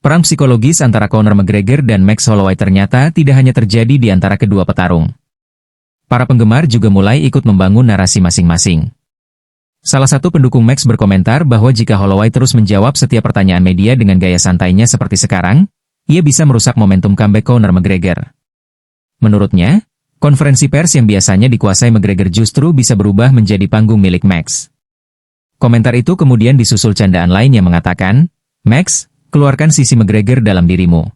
Perang psikologis antara Conor McGregor dan Max Holloway ternyata tidak hanya terjadi di antara kedua petarung. Para penggemar juga mulai ikut membangun narasi masing-masing. Salah satu pendukung Max berkomentar bahwa jika Holloway terus menjawab setiap pertanyaan media dengan gaya santainya seperti sekarang, ia bisa merusak momentum comeback Conor McGregor. Menurutnya, konferensi pers yang biasanya dikuasai McGregor justru bisa berubah menjadi panggung milik Max. Komentar itu kemudian disusul candaan lain yang mengatakan, "Max, keluarkan sisi McGregor dalam dirimu."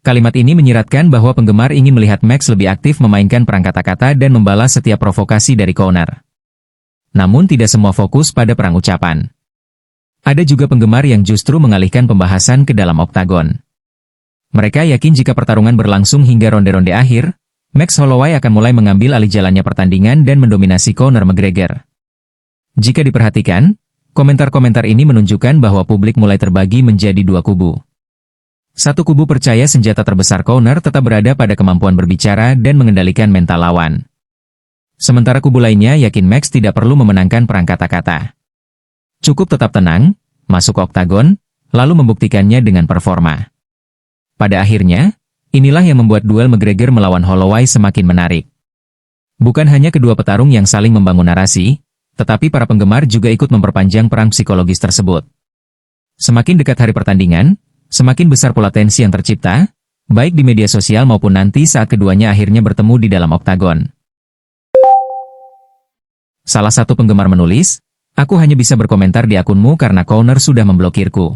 Kalimat ini menyiratkan bahwa penggemar ingin melihat Max lebih aktif memainkan perang kata-kata dan membalas setiap provokasi dari Conor. Namun tidak semua fokus pada perang ucapan. Ada juga penggemar yang justru mengalihkan pembahasan ke dalam oktagon. Mereka yakin jika pertarungan berlangsung hingga ronde-ronde akhir, Max Holloway akan mulai mengambil alih jalannya pertandingan dan mendominasi Conor McGregor. Jika diperhatikan, komentar-komentar ini menunjukkan bahwa publik mulai terbagi menjadi dua kubu. Satu kubu percaya senjata terbesar Conor tetap berada pada kemampuan berbicara dan mengendalikan mental lawan. Sementara kubu lainnya yakin Max tidak perlu memenangkan perang kata-kata. Cukup tetap tenang, masuk ke oktagon, lalu membuktikannya dengan performa. Pada akhirnya, inilah yang membuat duel McGregor melawan Holloway semakin menarik. Bukan hanya kedua petarung yang saling membangun narasi, tetapi para penggemar juga ikut memperpanjang perang psikologis tersebut. Semakin dekat hari pertandingan, semakin besar pula tensi yang tercipta, baik di media sosial maupun nanti saat keduanya akhirnya bertemu di dalam oktagon. Salah satu penggemar menulis, "Aku hanya bisa berkomentar di akunmu karena Conor sudah memblokirku.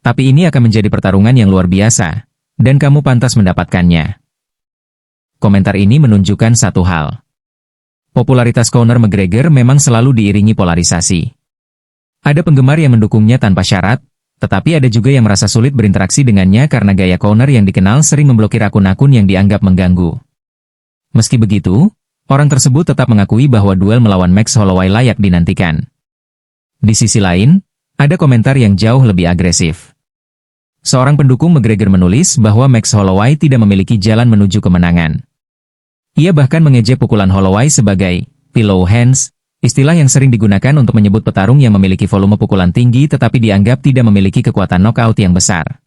Tapi ini akan menjadi pertarungan yang luar biasa, dan kamu pantas mendapatkannya." Komentar ini menunjukkan satu hal. Popularitas Conor McGregor memang selalu diiringi polarisasi. Ada penggemar yang mendukungnya tanpa syarat, tetapi ada juga yang merasa sulit berinteraksi dengannya karena gaya Conor yang dikenal sering memblokir akun-akun yang dianggap mengganggu. Meski begitu, orang tersebut tetap mengakui bahwa duel melawan Max Holloway layak dinantikan. Di sisi lain, ada komentar yang jauh lebih agresif. Seorang pendukung McGregor menulis bahwa Max Holloway tidak memiliki jalan menuju kemenangan. Ia bahkan mengejek pukulan Holloway sebagai pillow hands, istilah yang sering digunakan untuk menyebut petarung yang memiliki volume pukulan tinggi tetapi dianggap tidak memiliki kekuatan knockout yang besar.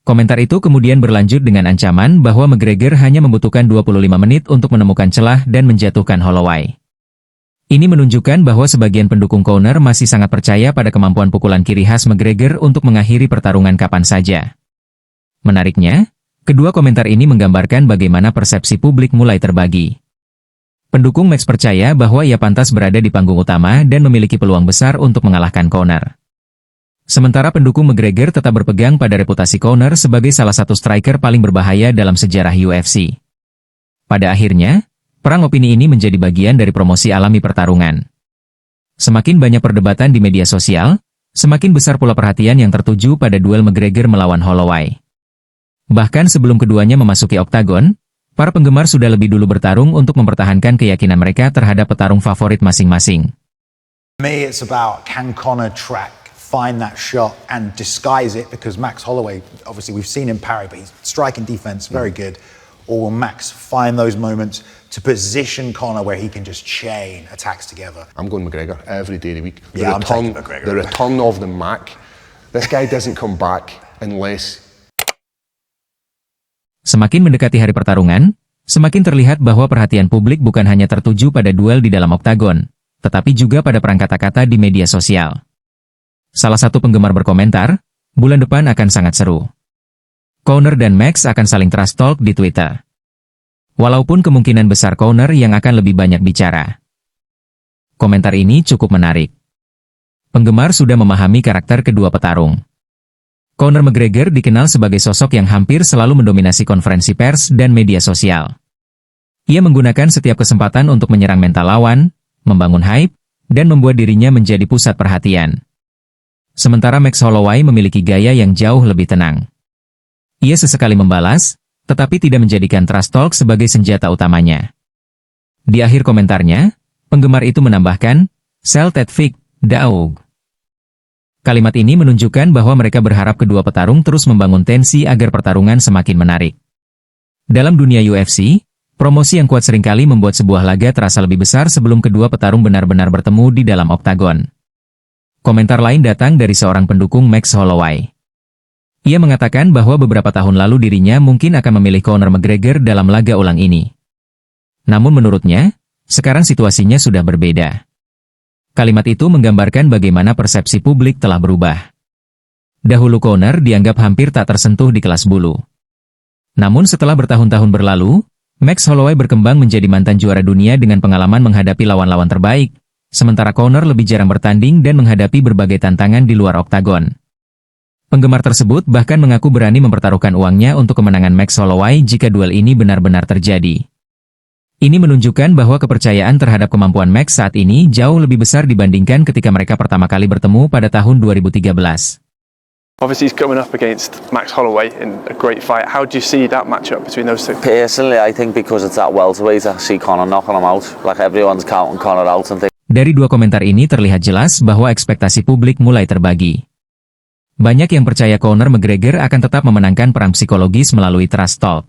Komentar itu kemudian berlanjut dengan ancaman bahwa McGregor hanya membutuhkan 25 menit untuk menemukan celah dan menjatuhkan Holloway. Ini menunjukkan bahwa sebagian pendukung Conor masih sangat percaya pada kemampuan pukulan kiri khas McGregor untuk mengakhiri pertarungan kapan saja. Menariknya, kedua komentar ini menggambarkan bagaimana persepsi publik mulai terbagi. Pendukung Max percaya bahwa ia pantas berada di panggung utama dan memiliki peluang besar untuk mengalahkan Conor. Sementara pendukung McGregor tetap berpegang pada reputasi Conor sebagai salah satu striker paling berbahaya dalam sejarah UFC. Pada akhirnya, perang opini ini menjadi bagian dari promosi alami pertarungan. Semakin banyak perdebatan di media sosial, semakin besar pula perhatian yang tertuju pada duel McGregor melawan Holloway. Bahkan sebelum keduanya memasuki oktagon, para penggemar sudah lebih dulu bertarung untuk mempertahankan keyakinan mereka terhadap petarung favorit masing-masing. For me, it's about can Conor find that shot and disguise it, because Max Holloway, obviously we've seen him parry, but he's striking defense very good. Or will Max find those moments to position Conor where he can just chain attacks together? I'm going McGregor every day of the week. Yeah, I'm taking McGregor. The return of the Mac. This guy doesn't come back unless... Semakin mendekati hari pertarungan, semakin terlihat bahwa perhatian publik bukan hanya tertuju pada duel di dalam oktagon, tetapi juga pada perang kata-kata di media sosial. Salah satu penggemar berkomentar, bulan depan akan sangat seru. Conor dan Max akan saling trash talk di Twitter. Walaupun kemungkinan besar Conor yang akan lebih banyak bicara. Komentar ini cukup menarik. Penggemar sudah memahami karakter kedua petarung. Conor McGregor dikenal sebagai sosok yang hampir selalu mendominasi konferensi pers dan media sosial. Ia menggunakan setiap kesempatan untuk menyerang mental lawan, membangun hype, dan membuat dirinya menjadi pusat perhatian. Sementara Max Holloway memiliki gaya yang jauh lebih tenang. Ia sesekali membalas, tetapi tidak menjadikan trash talk sebagai senjata utamanya. Di akhir komentarnya, penggemar itu menambahkan, "Sell that fake, dog." Kalimat ini menunjukkan bahwa mereka berharap kedua petarung terus membangun tensi agar pertarungan semakin menarik. Dalam dunia UFC, promosi yang kuat seringkali membuat sebuah laga terasa lebih besar sebelum kedua petarung benar-benar bertemu di dalam oktagon. Komentar lain datang dari seorang pendukung Max Holloway. Ia mengatakan bahwa beberapa tahun lalu dirinya mungkin akan memilih Conor McGregor dalam laga ulang ini. Namun menurutnya, sekarang situasinya sudah berbeda. Kalimat itu menggambarkan bagaimana persepsi publik telah berubah. Dahulu Conor dianggap hampir tak tersentuh di kelas bulu. Namun setelah bertahun-tahun berlalu, Max Holloway berkembang menjadi mantan juara dunia dengan pengalaman menghadapi lawan-lawan terbaik, sementara Conor lebih jarang bertanding dan menghadapi berbagai tantangan di luar oktagon. Penggemar tersebut bahkan mengaku berani mempertaruhkan uangnya untuk kemenangan Max Holloway jika duel ini benar-benar terjadi. Ini menunjukkan bahwa kepercayaan terhadap kemampuan Max saat ini jauh lebih besar dibandingkan ketika mereka pertama kali bertemu pada tahun 2013. Obviously he's coming up against Max Holloway in a great fight. How do you see that matchup between those two? Personally, I think because it's that welterweight, I see Conor knocking him out. Like everyone's counting Conor out and things. Dari dua komentar ini terlihat jelas bahwa ekspektasi publik mulai terbagi. Banyak yang percaya Conor McGregor akan tetap memenangkan perang psikologis melalui trash talk.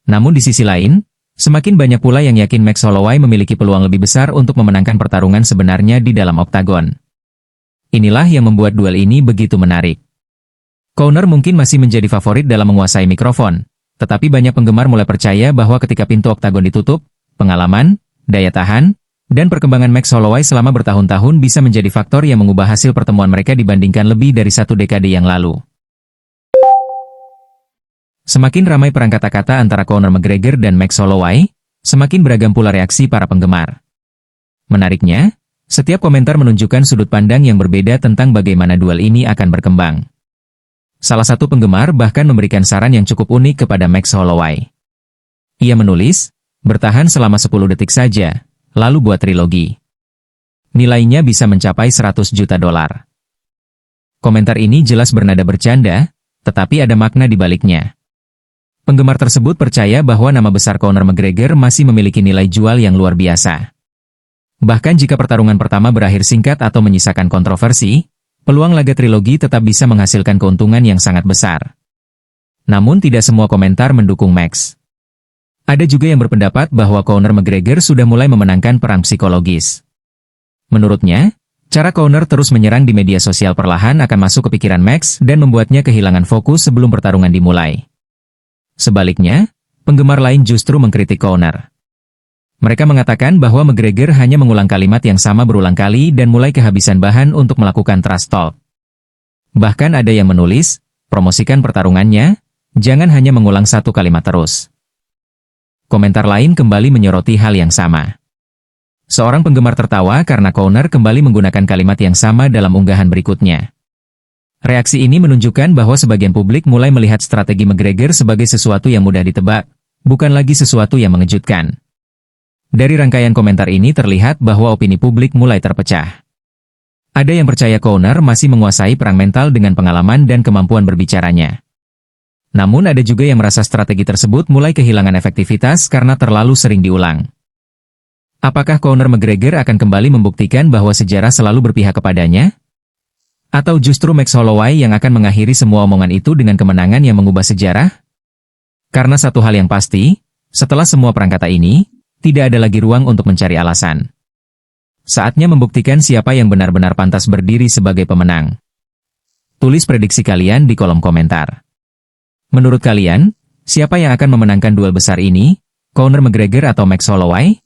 Namun di sisi lain, semakin banyak pula yang yakin Max Holloway memiliki peluang lebih besar untuk memenangkan pertarungan sebenarnya di dalam oktagon. Inilah yang membuat duel ini begitu menarik. Conor mungkin masih menjadi favorit dalam menguasai mikrofon, tetapi banyak penggemar mulai percaya bahwa ketika pintu oktagon ditutup, pengalaman, daya tahan, dan perkembangan Max Holloway selama bertahun-tahun bisa menjadi faktor yang mengubah hasil pertemuan mereka dibandingkan lebih dari satu dekade yang lalu. Semakin ramai perang kata-kata antara Conor McGregor dan Max Holloway, semakin beragam pula reaksi para penggemar. Menariknya, setiap komentar menunjukkan sudut pandang yang berbeda tentang bagaimana duel ini akan berkembang. Salah satu penggemar bahkan memberikan saran yang cukup unik kepada Max Holloway. Ia menulis, bertahan selama 10 detik saja, lalu buat trilogi. Nilainya bisa mencapai $100 juta. Komentar ini jelas bernada bercanda, tetapi ada makna di baliknya. Penggemar tersebut percaya bahwa nama besar Conor McGregor masih memiliki nilai jual yang luar biasa. Bahkan jika pertarungan pertama berakhir singkat atau menyisakan kontroversi, peluang laga trilogi tetap bisa menghasilkan keuntungan yang sangat besar. Namun tidak semua komentar mendukung Max. Ada juga yang berpendapat bahwa Conor McGregor sudah mulai memenangkan perang psikologis. Menurutnya, cara Conor terus menyerang di media sosial perlahan akan masuk ke pikiran Max dan membuatnya kehilangan fokus sebelum pertarungan dimulai. Sebaliknya, penggemar lain justru mengkritik Conor. Mereka mengatakan bahwa McGregor hanya mengulang kalimat yang sama berulang kali dan mulai kehabisan bahan untuk melakukan trash talk. Bahkan ada yang menulis, promosikan pertarungannya, jangan hanya mengulang satu kalimat terus. Komentar lain kembali menyoroti hal yang sama. Seorang penggemar tertawa karena Conor kembali menggunakan kalimat yang sama dalam unggahan berikutnya. Reaksi ini menunjukkan bahwa sebagian publik mulai melihat strategi McGregor sebagai sesuatu yang mudah ditebak, bukan lagi sesuatu yang mengejutkan. Dari rangkaian komentar ini terlihat bahwa opini publik mulai terpecah. Ada yang percaya Conor masih menguasai perang mental dengan pengalaman dan kemampuan berbicaranya. Namun ada juga yang merasa strategi tersebut mulai kehilangan efektivitas karena terlalu sering diulang. Apakah Conor McGregor akan kembali membuktikan bahwa sejarah selalu berpihak kepadanya? Atau justru Max Holloway yang akan mengakhiri semua omongan itu dengan kemenangan yang mengubah sejarah? Karena satu hal yang pasti, setelah semua perang kata ini, tidak ada lagi ruang untuk mencari alasan. Saatnya membuktikan siapa yang benar-benar pantas berdiri sebagai pemenang. Tulis prediksi kalian di kolom komentar. Menurut kalian, siapa yang akan memenangkan duel besar ini, Conor McGregor atau Max Holloway?